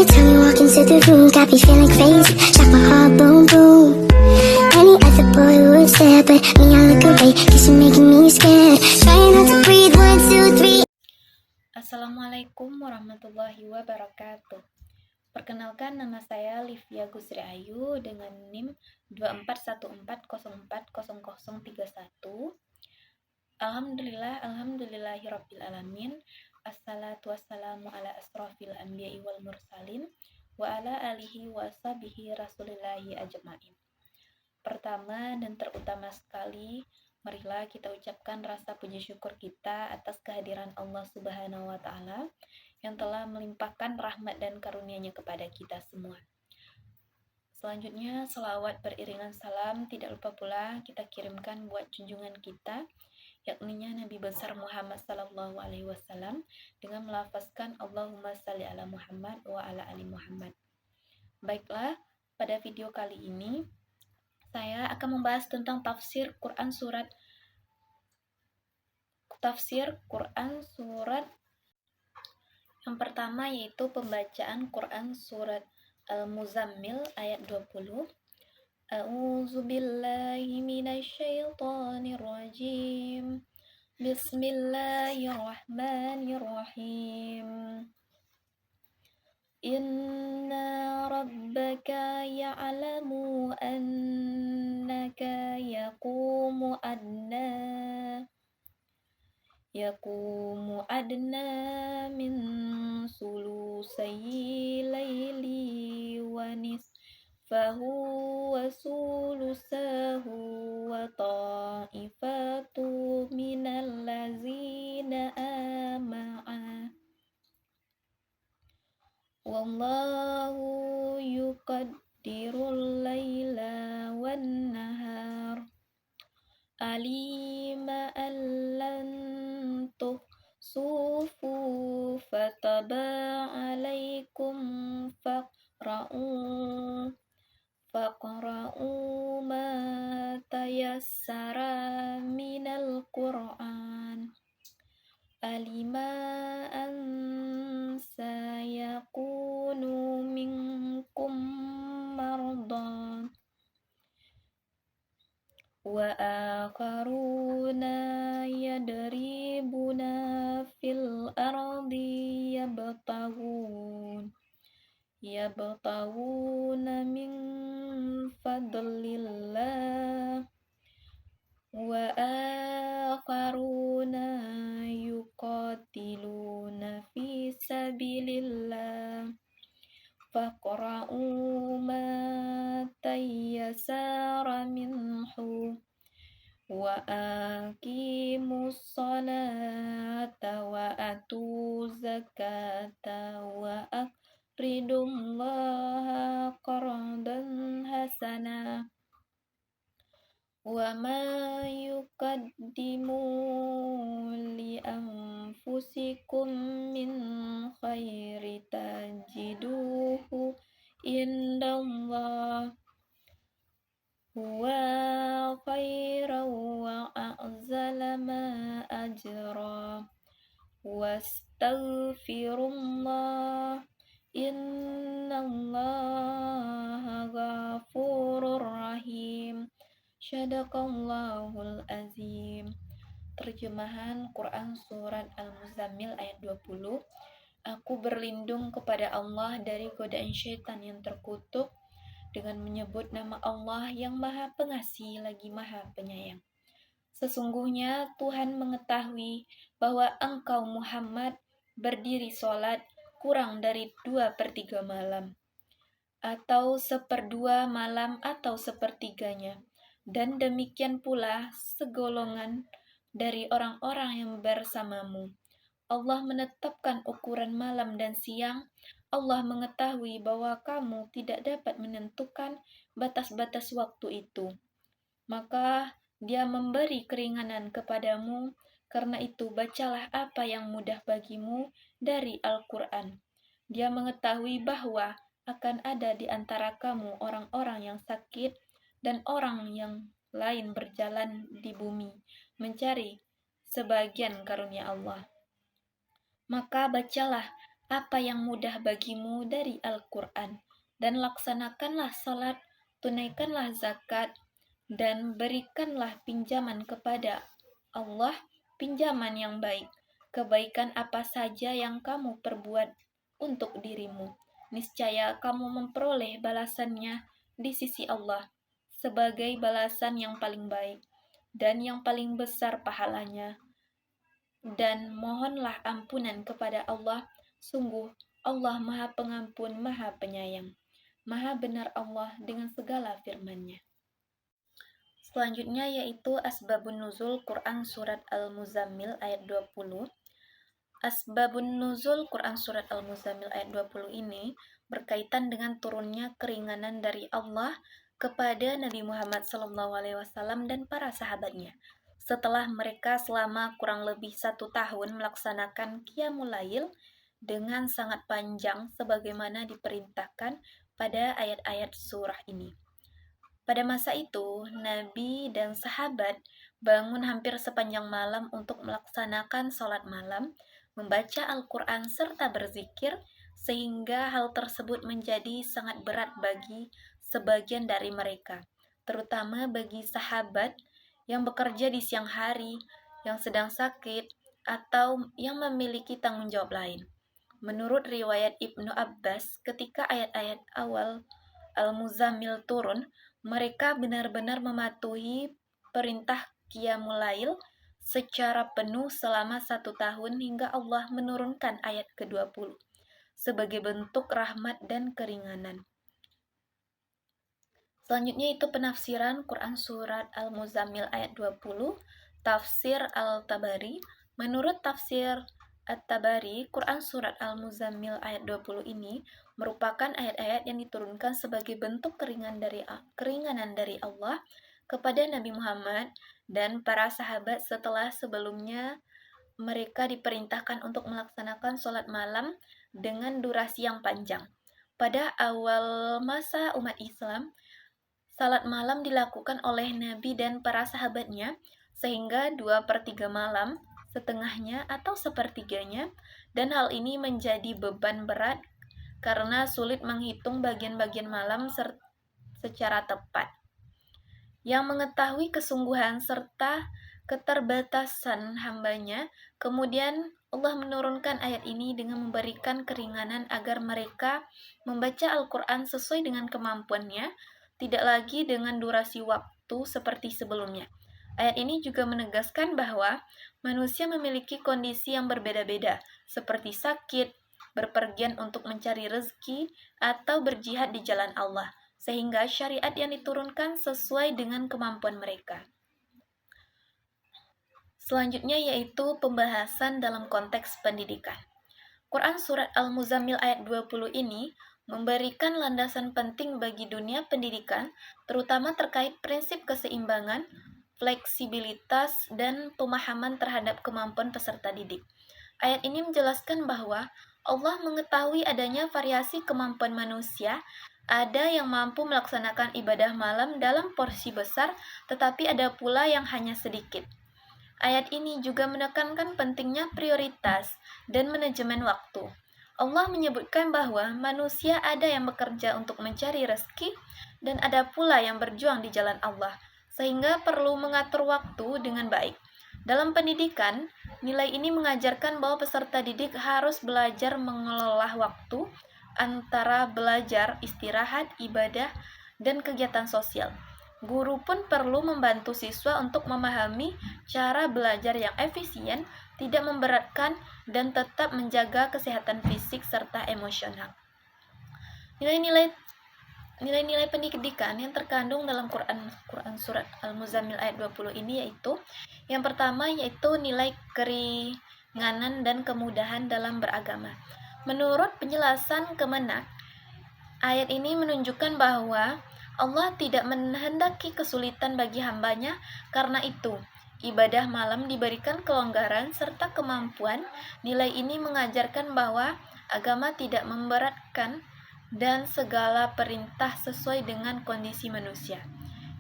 time you walk into the room, got me feeling crazy, like my heart boom boom. Any other boy would stare, but me I look away, cause you're making me scared. Trying not to breathe, 1, 2, 3. Assalamualaikum warahmatullahi wabarakatuh. Perkenalkan, nama saya Livia Gusri Ayu dengan NIM 2414040031. Alhamdulillahirabbil Assalatu wassalamu ala asrofil anbiya'i wal mursalin wa ala alihi wa sahbihi rasulillahi ajma'in. Pertama dan terutama sekali, marilah kita ucapkan rasa puji syukur kita atas kehadiran Allah Subhanahu wa Ta'ala yang telah melimpahkan rahmat dan karunia-Nya kepada kita semua. Selanjutnya, selawat beriringan salam tidak lupa pula kita kirimkan buat junjungan kita, yakni Nabi besar Muhammad sallallahu alaihi wasallam, dengan melafazkan Allahumma shalli ala Muhammad wa ala ali Muhammad. Baiklah, pada video kali ini saya akan membahas tentang tafsir Quran surat yang pertama, yaitu pembacaan Quran surat Al-Muzammil ayat 20. A'udzu billahi minasyaitonir rajim. Bismillahirrahmanirrahim. Inna rabbaka ya'lamu annaka yaqumu adna min sulusayyi layli wa nisfahu wa sulusahu wa ta'ifatu minal lazina ama'a wallahu yuqaddirul laila wan nahar alima allan tuhsufu fataba alaikum faqra'u ma tayassara minal Qur'an alima an sayakunu minkum mardan wa akharuna yadribuna fil ardi yabtaguna min fadlillah wa akharuna yuqatiluna fi sabilillah faqra'u ma tayassara minhu wa aqimus salata wa atuz zakata wa aqridullaha qardan hasana wa ma yuqaddimu li anfusikum min khairi tajiduhu indallah huwa khairan wa a'zala ma ajra wastaghfirullah innallaha ghafurur rahim. Syadaqallahul azim. Terjemahan Quran surat Al-Muzammil ayat 20. Aku berlindung kepada Allah dari godaan syaitan yang terkutuk dengan menyebut nama Allah yang Maha Pengasih lagi Maha Penyayang. Sesungguhnya Tuhan mengetahui bahwa engkau Muhammad berdiri sholat kurang dari 2/3 malam, atau 1/2 malam, atau 1/3-nya. Dan demikian pula segolongan dari orang-orang yang bersamamu. Allah menetapkan ukuran malam dan siang. Allah mengetahui bahwa kamu tidak dapat menentukan batas-batas waktu itu. Maka Dia memberi keringanan kepadamu. Karena itu bacalah apa yang mudah bagimu dari Al-Quran. Dia mengetahui bahwa akan ada di antara kamu orang-orang yang sakit dan orang yang lain berjalan di bumi mencari sebagian karunia Allah. Maka bacalah apa yang mudah bagimu dari Al-Quran, dan laksanakanlah salat, tunaikanlah zakat, dan berikanlah pinjaman kepada Allah, pinjaman yang baik. Kebaikan apa saja yang kamu perbuat untuk dirimu, niscaya kamu memperoleh balasannya di sisi Allah sebagai balasan yang paling baik dan yang paling besar pahalanya. Dan mohonlah ampunan kepada Allah, sungguh Allah Maha Pengampun, Maha Penyayang. Maha benar Allah dengan segala firman-Nya. Selanjutnya yaitu Asbabun Nuzul Quran Surat Al-Muzammil ayat 20. Asbabun Nuzul Quran Surat Al-Muzammil ayat 20 ini berkaitan dengan turunnya keringanan dari Allah kepada Nabi Muhammad SAW dan para sahabatnya. Setelah mereka selama kurang lebih 1 tahun melaksanakan Qiyamul Lail dengan sangat panjang sebagaimana diperintahkan pada ayat-ayat surah ini. Pada masa itu, Nabi dan sahabat bangun hampir sepanjang malam untuk melaksanakan sholat malam, membaca Al-Quran serta berzikir, sehingga hal tersebut menjadi sangat berat bagi sebagian dari mereka, terutama bagi sahabat yang bekerja di siang hari, yang sedang sakit, atau yang memiliki tanggung jawab lain. Menurut riwayat Ibnu Abbas, ketika ayat-ayat awal Al-Muzammil turun, mereka benar-benar mematuhi perintah Qiyamul Lail secara penuh selama 1 tahun hingga Allah menurunkan ayat ke-20 sebagai bentuk rahmat dan keringanan. Selanjutnya itu penafsiran Quran Surat Al-Muzammil ayat 20, Tafsir Al-Tabari. Menurut tafsir At-Tabari, Quran Surat Al-Muzammil ayat 20 ini merupakan ayat-ayat yang diturunkan sebagai bentuk keringanan dari Allah kepada Nabi Muhammad dan para sahabat setelah sebelumnya mereka diperintahkan untuk melaksanakan sholat malam dengan durasi yang panjang. Pada awal masa umat Islam, salat malam dilakukan oleh Nabi dan para sahabatnya sehingga 2/3 malam, setengahnya atau sepertiganya, dan hal ini menjadi beban berat karena sulit menghitung bagian-bagian malam secara tepat. Yang mengetahui kesungguhan serta keterbatasan hambanya, kemudian Allah menurunkan ayat ini dengan memberikan keringanan agar mereka membaca Al-Quran sesuai dengan kemampuannya, tidak lagi dengan durasi waktu seperti sebelumnya. Ayat ini juga menegaskan bahwa manusia memiliki kondisi yang berbeda-beda, seperti sakit, berpergian untuk mencari rezeki, atau berjihad di jalan Allah, sehingga syariat yang diturunkan sesuai dengan kemampuan mereka. Selanjutnya yaitu pembahasan dalam konteks pendidikan. Quran Surat Al-Muzammil ayat 20 ini memberikan landasan penting bagi dunia pendidikan, terutama terkait prinsip keseimbangan, fleksibilitas, dan pemahaman terhadap kemampuan peserta didik. Ayat ini menjelaskan bahwa Allah mengetahui adanya variasi kemampuan manusia, ada yang mampu melaksanakan ibadah malam dalam porsi besar, tetapi ada pula yang hanya sedikit. Ayat ini juga menekankan pentingnya prioritas dan manajemen waktu. Allah menyebutkan bahwa manusia ada yang bekerja untuk mencari rezeki dan ada pula yang berjuang di jalan Allah, sehingga perlu mengatur waktu dengan baik. Dalam pendidikan, nilai ini mengajarkan bahwa peserta didik harus belajar mengelola waktu antara belajar, istirahat, ibadah, dan kegiatan sosial. Guru pun perlu membantu siswa untuk memahami cara belajar yang efisien, tidak memberatkan, dan tetap menjaga kesehatan fisik serta emosional. Nilai-nilai pendidikan yang terkandung dalam Quran Surat Al-Muzammil ayat 20 ini yaitu yang pertama yaitu nilai keringanan dan kemudahan dalam beragama. Menurut penjelasan Kemenak, ayat ini menunjukkan bahwa Allah tidak menghendaki kesulitan bagi hambanya, karena itu ibadah malam diberikan kelonggaran serta kemampuan. Nilai ini mengajarkan bahwa agama tidak memberatkan dan segala perintah sesuai dengan kondisi manusia.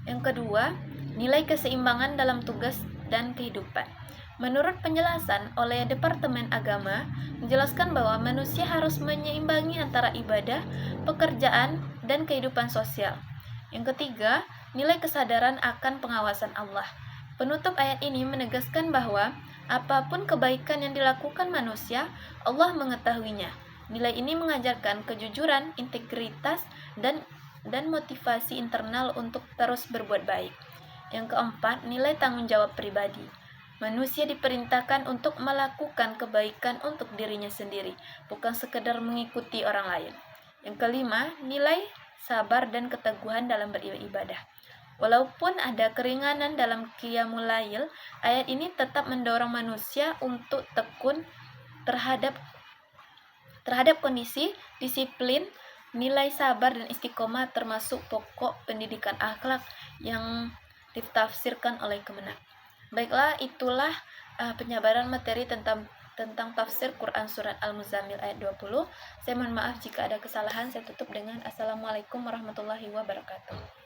Yang kedua, nilai keseimbangan dalam tugas dan kehidupan. Menurut penjelasan oleh Departemen Agama, menjelaskan bahwa manusia harus menyeimbangi antara ibadah, pekerjaan, dan kehidupan sosial. Yang ketiga, nilai kesadaran akan pengawasan Allah. Penutup ayat ini menegaskan bahwa apapun kebaikan yang dilakukan manusia, Allah mengetahuinya. Nilai ini mengajarkan kejujuran, integritas, dan motivasi internal untuk terus berbuat baik. Yang keempat, nilai tanggung jawab pribadi. Manusia diperintahkan untuk melakukan kebaikan untuk dirinya sendiri, bukan sekedar mengikuti orang lain. Yang kelima, nilai sabar dan keteguhan dalam beribadah. Walaupun ada keringanan dalam qiyamul lail, ayat ini tetap mendorong manusia untuk tekun terhadap kondisi disiplin. Nilai sabar dan istiqomah termasuk pokok pendidikan akhlak yang ditafsirkan oleh Kemenak. Baiklah, itulah penjabaran materi tentang tafsir Quran Surat Al-Muzammil ayat 20. Saya mohon maaf jika ada kesalahan. Saya tutup dengan Assalamualaikum warahmatullahi wabarakatuh.